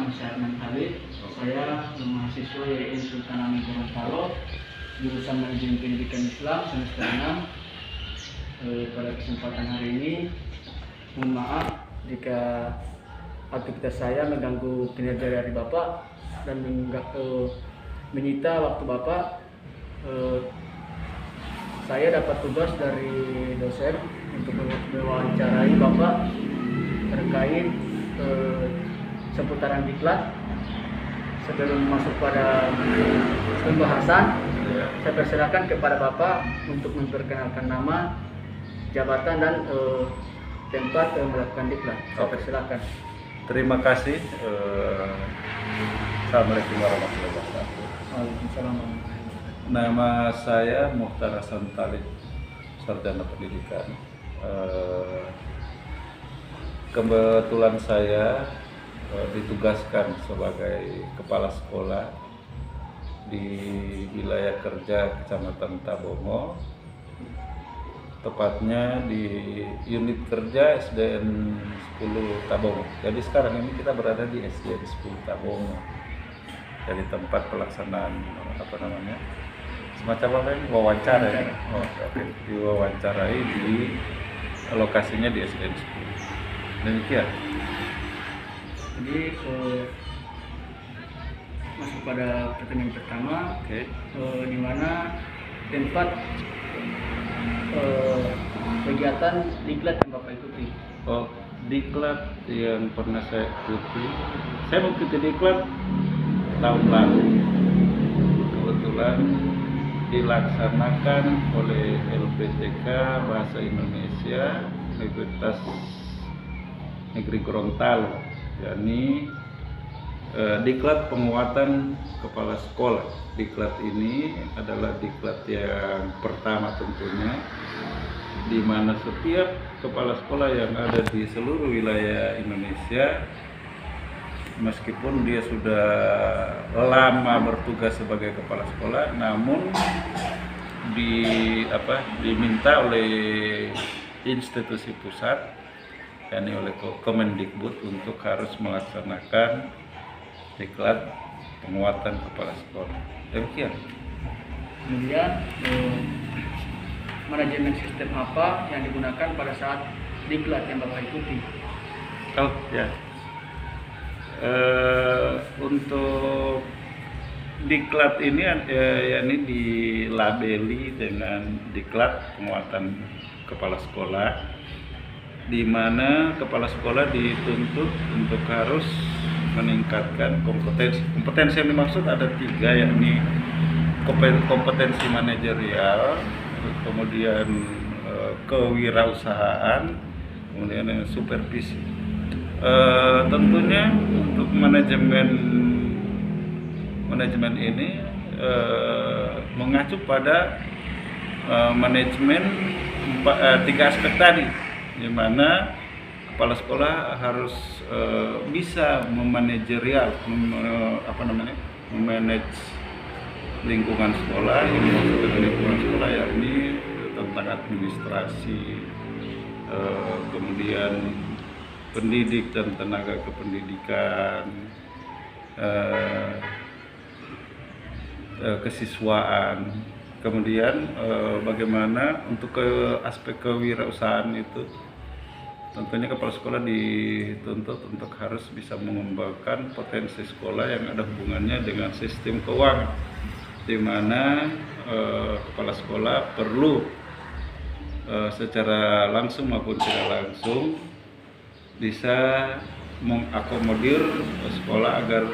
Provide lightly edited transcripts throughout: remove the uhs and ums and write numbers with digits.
nama saya Arman Khalid. Saya mahasiswa YIN Sultan Hamid Gorontalo, jurusan Manajemen Pendidikan Islam semester 6. Pada kesempatan hari ini, mohon maaf jika aktivitas saya mengganggu kinerja dari Bapak dan menyita waktu Bapak. Saya dapat tugas dari dosen untuk mewawancarai Bapak terkait seputaran diklat. Sebelum masuk pada pembahasan, saya persilakan kepada Bapak untuk memperkenalkan nama, jabatan dan tempat melakukan diklat. Saya persilakan. Terima kasih. Assalamualaikum warahmatullahi wabarakatuh. Waalaikumsalam. Nama saya Mukhtar Hasan Talib, sarjana pendidikan. Kebetulan saya ditugaskan sebagai kepala sekolah di wilayah kerja Kecamatan Tabongo, tepatnya di unit kerja SDN 10 Tabongo. Jadi sekarang ini kita berada di SDN 10 Tabongo. Jadi tempat pelaksanaan semacam apa ini, wawancara ya. Diwawancarai di lokasinya di SDN 10. Demikian. Jadi masuk pada pertanyaan pertama, di mana tempat kegiatan diklat yang Bapak ikuti? Diklat yang pernah saya ikuti, saya mengikuti diklat tahun lalu. Kebetulan dilaksanakan oleh LPTK Bahasa Indonesia Universitas Negeri Gorontalo, yakni diklat penguatan kepala sekolah. Diklat ini adalah diklat yang pertama tentunya, di mana setiap kepala sekolah yang ada di seluruh wilayah Indonesia, meskipun dia sudah lama bertugas sebagai kepala sekolah, namun diminta oleh institusi pusat, yakni oleh Kemendikbud, untuk harus melaksanakan diklat penguatan kepala sekolah. Demikian. Kemudian manajemen sistem apa yang digunakan pada saat diklat yang Bapak ikuti? Untuk diklat ini yakni dilabeli dengan diklat penguatan kepala sekolah, di mana kepala sekolah dituntut untuk harus meningkatkan kompetensi yang dimaksud ada 3, yakni kompetensi manajerial, kemudian kewirausahaan, kemudian supervisi. Tentunya untuk manajemen ini mengacu pada manajemen 3 aspek tadi, di mana kepala sekolah harus bisa memanajerial, memanage lingkungan sekolah. Yang dimaksud dengan lingkungan sekolah yakni tentang administrasi, kemudian pendidik dan tenaga kependidikan, kesiswaan, kemudian bagaimana untuk aspek kewirausahaan itu. Tentunya kepala sekolah dituntut untuk harus bisa mengembangkan potensi sekolah yang ada hubungannya dengan sistem keuangan, di mana kepala sekolah perlu secara langsung maupun tidak langsung bisa mengakomodir sekolah agar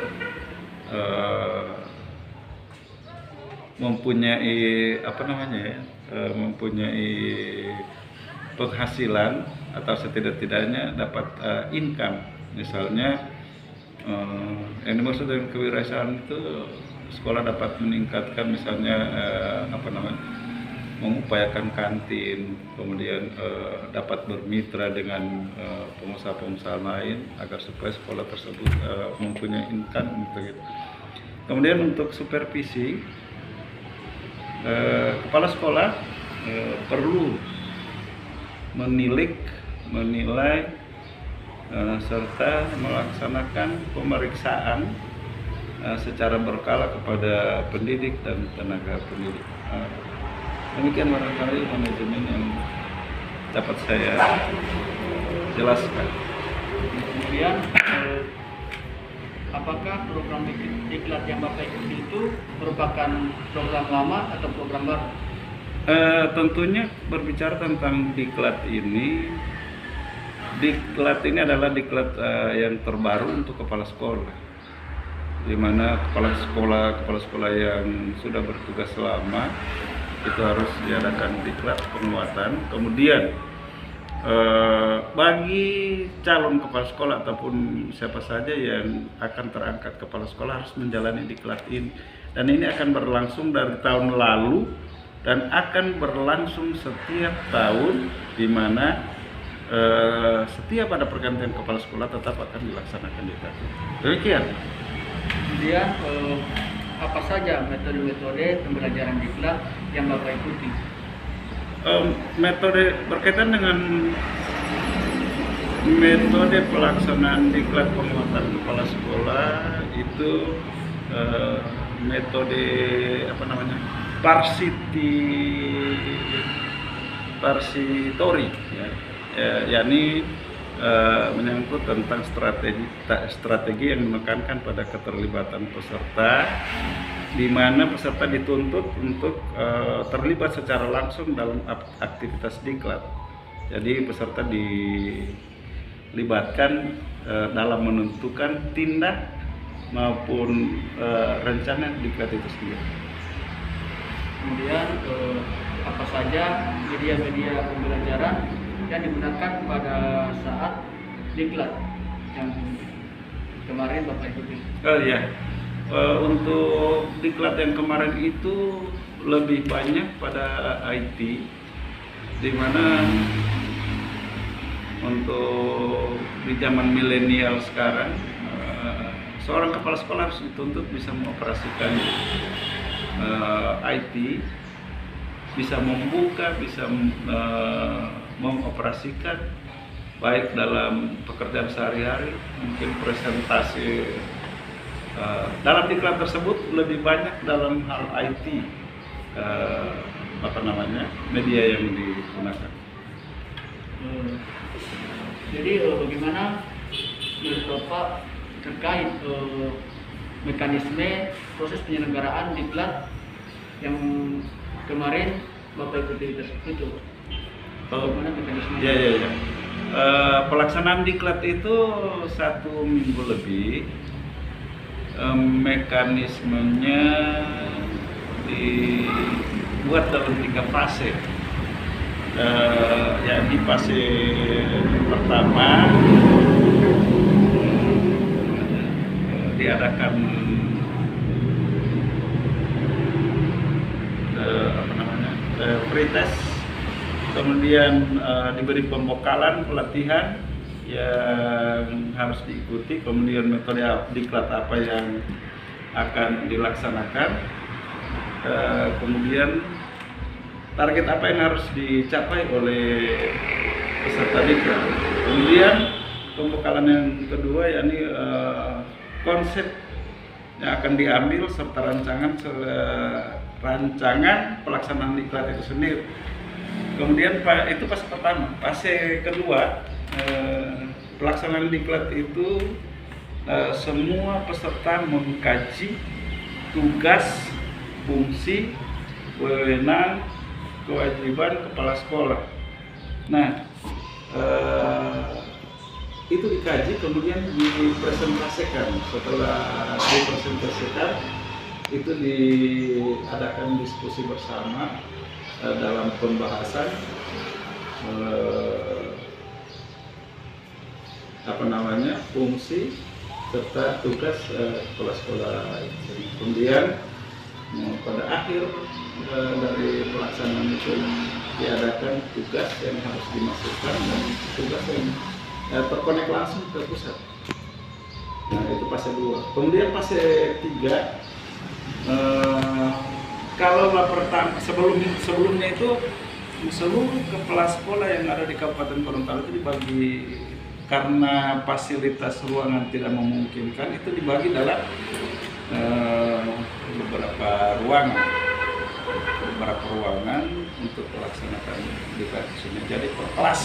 mempunyai penghasilan atau setidak-tidaknya dapat income. Misalnya yang dimaksud dengan kewirausahaan itu sekolah dapat meningkatkan, misalnya mengupayakan kantin, kemudian dapat bermitra dengan pengusaha-pengusaha lain agar supaya sekolah tersebut mempunyai income gitu. Kemudian untuk supervisi, kepala sekolah perlu menilai serta melaksanakan pemeriksaan secara berkala kepada pendidik dan tenaga pendidik. Demikian barangkali manajemen yang dapat saya jelaskan. Kemudian apakah program diklat yang Bapak ikuti itu merupakan program lama atau program baru? Tentunya berbicara tentang diklat ini adalah diklat yang terbaru untuk kepala sekolah, di mana kepala sekolah yang sudah bertugas lama itu harus diadakan diklat penguatan. Kemudian bagi calon kepala sekolah ataupun siapa saja yang akan terangkat kepala sekolah harus menjalani diklat ini, dan ini akan berlangsung dari tahun lalu dan akan berlangsung setiap tahun, di mana setiap ada pergantian kepala sekolah tetap akan dilaksanakan diklat. Demikian. Kemudian apa saja metode-metode pembelajaran diklat yang Bapak ikuti? Metode berkaitan dengan metode pelaksanaan diklat penguatan kepala sekolah itu metode parsitori, yakni menyangkut tentang strategi yang menekankan pada keterlibatan peserta, di mana peserta dituntut untuk terlibat secara langsung dalam aktivitas diklat. Jadi peserta dilibatkan dalam menentukan tindak maupun rencana diklat itu sendiri. Kemudian apa saja media-media pembelajaran yang digunakan pada saat diklat yang kemarin Bapak ikuti? Untuk diklat yang kemarin itu lebih banyak pada IT, di mana untuk di zaman milenial sekarang seorang kepala sekolah harus dituntut bisa mengoperasikan IT, bisa membuka, bisa mengoperasikan baik dalam pekerjaan sehari-hari, mungkin presentasi. Dalam diklat tersebut lebih banyak dalam hal IT, media yang digunakan. Jadi bagaimana menurut Bapak terkait mekanisme proses penyelenggaraan diklat yang kemarin Bapak ikuti itu? Bagaimana mekanismenya? Pelaksanaan diklat itu 1 minggu lebih. Mekanismenya dibuat dalam 3 fase. Di fase pertama diadakan pretest, kemudian diberi pembekalan pelatihan yang harus diikuti, kemudian metode diklat apa yang akan dilaksanakan, kemudian target apa yang harus dicapai oleh peserta diklat. Kemudian pembekalan yang kedua yakni konsep yang akan diambil serta rancangan pelaksanaan diklat itu sendiri. Kemudian itu fase pertama. Fase kedua, pelaksanaan diklat itu semua peserta mengkaji tugas, fungsi, wewenang, kewajiban kepala sekolah. Nah, itu dikaji kemudian dipresentasikan. Setelah dipresentasikan, itu diadakan diskusi bersama dalam pembahasan fungsi serta tugas kepala sekolah. Kemudian pada akhir dari pelaksanaan itu diadakan tugas yang harus dimasukkan dan tugas yang terkonek langsung ke pusat. Nah, itu fase 2. Kemudian fase 3, kalau pertama sebelumnya itu seluruh kepala sekolah yang ada di Kabupaten Gorontalo itu dibagi karena fasilitas ruangan tidak memungkinkan, itu dibagi dalam beberapa ruangan untuk melaksanakan diklat ini. Jadi per kelas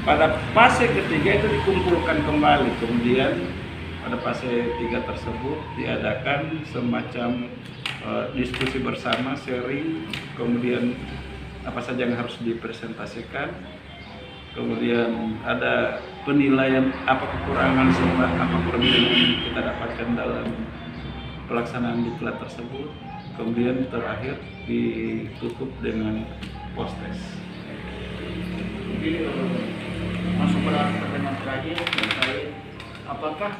pada fase ketiga itu dikumpulkan kembali, kemudian pada fase 3 tersebut diadakan semacam diskusi bersama, sharing, kemudian apa saja yang harus dipresentasikan, kemudian ada penilaian apa kekurangan serta apa kelebihan yang kita dapatkan dalam pelaksanaan diklat tersebut, kemudian terakhir ditutup dengan post-test. Jadi masuk pada pertanyaan terakhir terkait apakah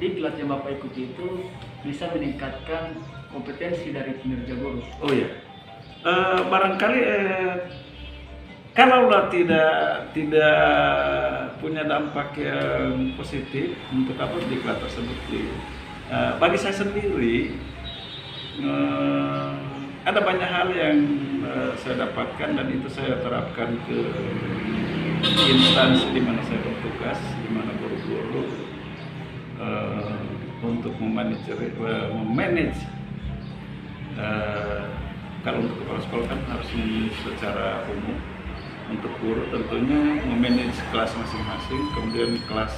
diklat yang Bapak ikuti itu bisa meningkatkan kompetensi dari kinerja guru? Oh ya, barangkali kalaulah tidak punya dampak yang positif untuk apa diklat tersebut, bagi saya sendiri ada banyak hal yang saya dapatkan dan itu saya terapkan ke instansi di mana saya bertugas, di mana guru-guru untuk memanage kalau untuk kepala sekolah kan harus secara umum, untuk guru tentunya memanage kelas masing-masing, kemudian kelas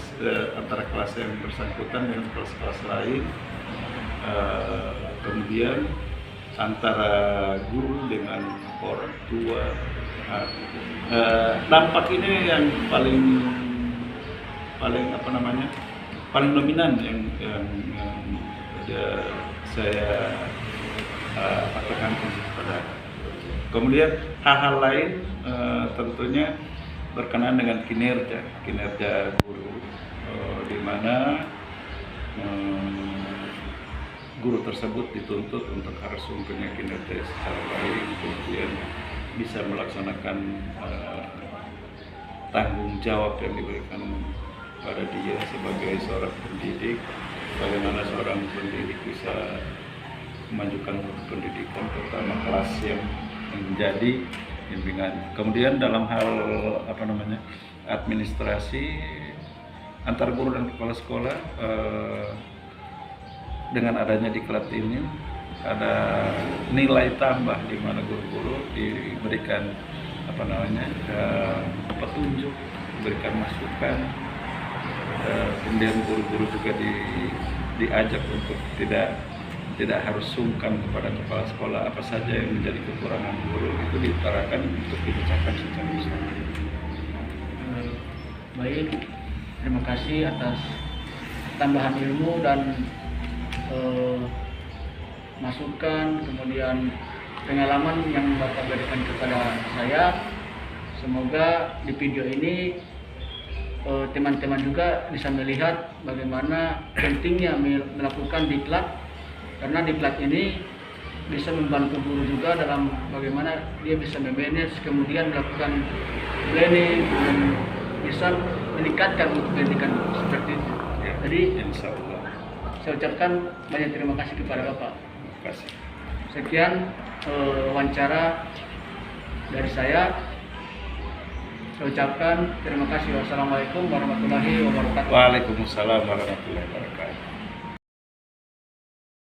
antara kelas yang bersangkutan dengan kelas-kelas lain, kemudian antara guru dengan orang tua. Dampak ini yang paling paling dominan yang saya tekankan kepada. Kemudian hal-hal lain tentunya berkenaan dengan kinerja guru, di mana guru tersebut dituntut untuk harus mempunyai kinerja secara baik, kemudian bisa melaksanakan tanggung jawab yang diberikan pada dia sebagai seorang pendidik, bagaimana seorang pendidik bisa memajukan pendidikan, terutama kelas yang menjadi bimbingan. Kemudian dalam hal administrasi antar guru dan kepala sekolah, dengan adanya diklat ini ada nilai tambah di mana guru-guru diberikan petunjuk, diberikan masukan, kemudian guru-guru juga diajak untuk tidak harus sungkan kepada kepala sekolah, apa saja yang menjadi kekurangan guru itu diutarakan untuk dibicarakan secara bersama. Baik, terima kasih atas tambahan ilmu dan masukan, kemudian pengalaman yang Bapak berikan kepada saya. Semoga di video ini teman-teman juga bisa melihat bagaimana pentingnya melakukan diklat, karena diklat ini bisa membantu guru juga dalam bagaimana dia bisa memanage, kemudian melakukan planning dan bisa meningkatkan pendidikan seperti itu. Jadi Insya Allah. Saya ucapkan banyak terima kasih kepada Bapak. Terima kasih. Sekian wawancara dari saya. Saya ucapkan terima kasih. Wassalamualaikum warahmatullahi wabarakatuh. Waalaikumsalam warahmatullahi wabarakatuh.